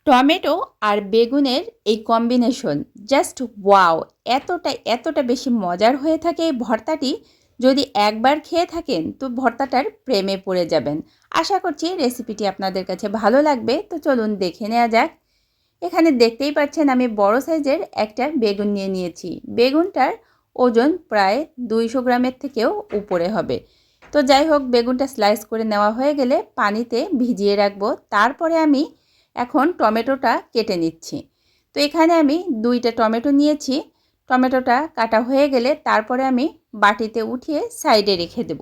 Tomato আর বেগুনের এই combination just wow! এতটা বেশি মজার হয়ে থাকে এই ভর্তাটি। যদি একবার খেয়ে থাকেন তো ভর্তাটার প্রেমে পড়ে যাবেন। আশা করছি রেসিপিটি আপনাদের কাছে ভালো লাগবে। তো চলুন দেখে নেওয়া যাক। এখানে দেখতেই পাচ্ছেন আমি বড় সাইজের একটা বেগুন নিয়ে নিয়েছি। বেগুনটার ওজন প্রায় 200 গ্রামের থেকেও উপরে হবে। তো যাই হোক, বেগুনটা স্লাইস করে নেওয়া হয়ে গেলে পানিতে ভিজিয়ে রাখবো। তারপরে আমি এখন টমেটোটা কেটে নিচ্ছি। তো এখানে আমি 2টা টমেটো নিয়েছি। টমেটোটা কাটা হয়ে গেলে তারপরে আমি বাটিতে উঠিয়ে সাইডে রেখে দেব।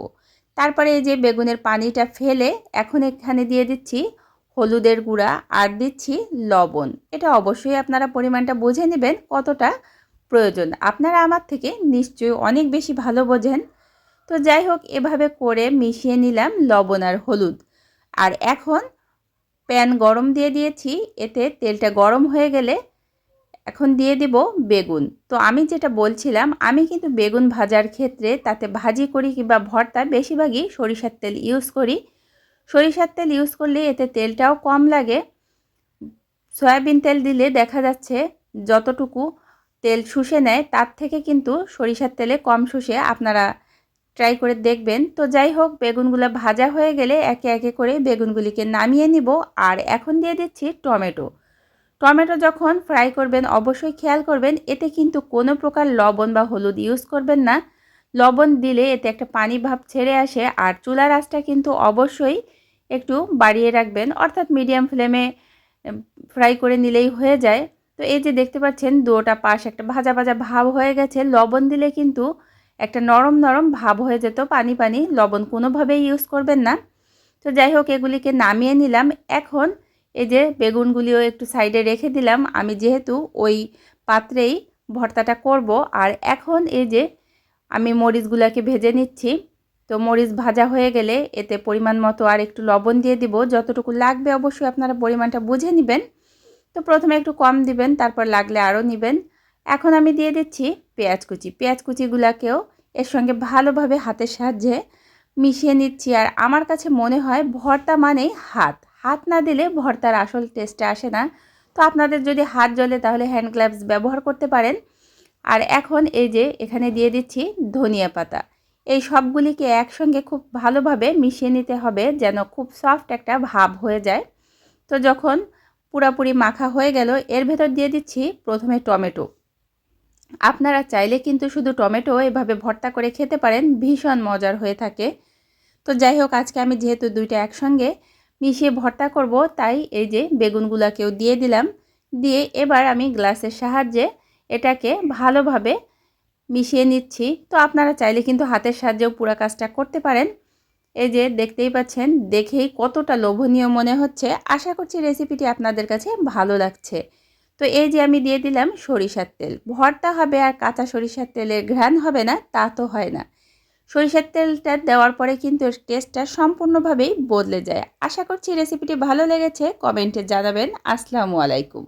তারপরে এই যে বেগুনের পানিটা ফেলে এখন এখানে দিয়ে দিচ্ছি হলুদের গুঁড়া আর দিচ্ছি লবণ। এটা অবশ্যই আপনারা পরিমাণটা বুঝে নেবেন কতটা প্রয়োজন। আপনারা আমার থেকে নিশ্চয়ই অনেক বেশি ভালো বোঝেন। তো যাই হোক, এভাবে করে মিশিয়ে নিলাম লবণ আর হলুদ। আর এখন প্যান গরম দিয়ে দিয়েছি। এতে তেলটা গরম হয়ে গেলে এখন দিয়ে দিব বেগুন। তো আমি যেটা বলছিলাম, আমি কিন্তু বেগুন ভাজার ক্ষেত্রে তাতে ভাজি করি কিংবা ভর্তা বেশিরভাগই সরিষার তেল ইউজ করি। সরিষার তেল ইউজ করলে এতে তেলটাও কম লাগে। সয়াবিন তেল দিলে দেখা যাচ্ছে যতটুকু তেল শুষে নেয় তার থেকে কিন্তু সরিষার তেলে কম শুষে, আপনারা ট্রাই করে দেখবেন। তো যাই হোক, বেগুনগুলো ভাজা হয়ে গেলে একে একে করে বেগুনগুলিকে নামিয়ে নিব। আর এখন দিয়ে দিচ্ছি টমেটো। টমেটো যখন ফ্রাই করবেন অবশ্যই খেয়াল করবেন এতে কিন্তু কোনো প্রকার লবণ বা হলুদ ইউজ করবেন না। লবণ দিলে এতে একটা পানি ভাব ছেড়ে আসে। আর চুলার আঁচটা কিন্তু অবশ্যই একটু বাড়িয়ে রাখবেন, অর্থাৎ মিডিয়াম ফ্লেমে ফ্রাই করে নিলেই হয়ে যায়। তো এই যে দেখতে পাচ্ছেন দুটোটা পাশ একটা ভাজা ভাজা ভাব হয়ে গেছে। লবণ দিলে কিন্তু একটা নরম নরম ভাব হয়ে যেত, পানি পানি। লবণ কোনোভাবেই ইউজ করবেন না। তো যাই হোক, এগুলিকে নামিয়ে নিলাম। এখন এই যে বেগুনগুলিও একটু সাইডে রেখে দিলাম, আমি যেহেতু ওই পাত্রেই ভর্তাটা করব। আর এখন এই যে আমি মরিচগুলোকে ভেজে নিচ্ছি। তো মরিচ ভাজা হয়ে গেলে এতে পরিমাণ মতো আর একটু লবণ দিয়ে দিব, যতটুকু লাগবে অবশ্যই আপনারা পরিমাণটা বুঝে নেবেন। তো প্রথমে একটু কম দিবেন, তারপর লাগলে আরও নেবেন। এখন আমি দিয়ে দিচ্ছি পেঁয়াজ কুচি। পেঁয়াজ কুচিগুলোকেও এর সঙ্গে ভালোভাবে হাতের সাহায্যে মিশিয়ে নিচ্ছি। আর আমার কাছে মনে হয় ভর্তা মানেই হাত না দিলে ভর্তার আসল টেস্টটা আসে না। তো আপনাদের যদি হাত জ্বলে তাহলে হ্যান্ড গ্লাভস ব্যবহার করতে পারেন। আর এখন এই যে এখানে দিয়ে দিচ্ছি ধনিয়া পাতা। এই সবগুলিকে একসঙ্গে খুব ভালোভাবে মিশিয়ে নিতে হবে যেন খুব সফট একটা ভাব হয়ে যায়। তো যখন পুরাপুরি মাখা হয়ে গেল, এর ভেতর দিয়ে দিচ্ছি প্রথমে টমেটো। আপনারা চাইলে কিন্তু শুধু টমেটো এভাবে ভর্তা করে খেতে পারেন, ভীষণ মজার হয়ে থাকে। তো যাই হোক, আজকে আমি যেহেতু দুইটা একসঙ্গে মিশিয়ে ভর্তা করব, তাই এই যে বেগুনগুলোকেও দিয়ে দিলাম। দিয়ে এবার আমি গ্লাসের সাহায্যে এটাকে ভালোভাবে মিশিয়ে নিচ্ছি। তো আপনারা চাইলে কিন্তু হাতের সাহায্যেও পুরো কাজটা করতে পারেন। এই যে দেখতেই পাচ্ছেন, দেখেই কতটা লোভনীয় মনে হচ্ছে। আশা করছি রেসিপিটি আপনাদের কাছে ভালো লাগছে। তো এই যে আমি দিয়ে দিলাম সরিষার তেল। ভর্তা হবে আর কাঁচা সরিষার তেলের ঘ্রাণ হবে না তা তো হয় না। সরিষার তেলটা দেওয়ার পরে কিন্তু এর টেস্টটা সম্পূর্ণভাবেই বদলে যায়। আশা করছি রেসিপিটি ভালো লেগেছে। কমেন্টে জানাবেন। আসসালামু আলাইকুম।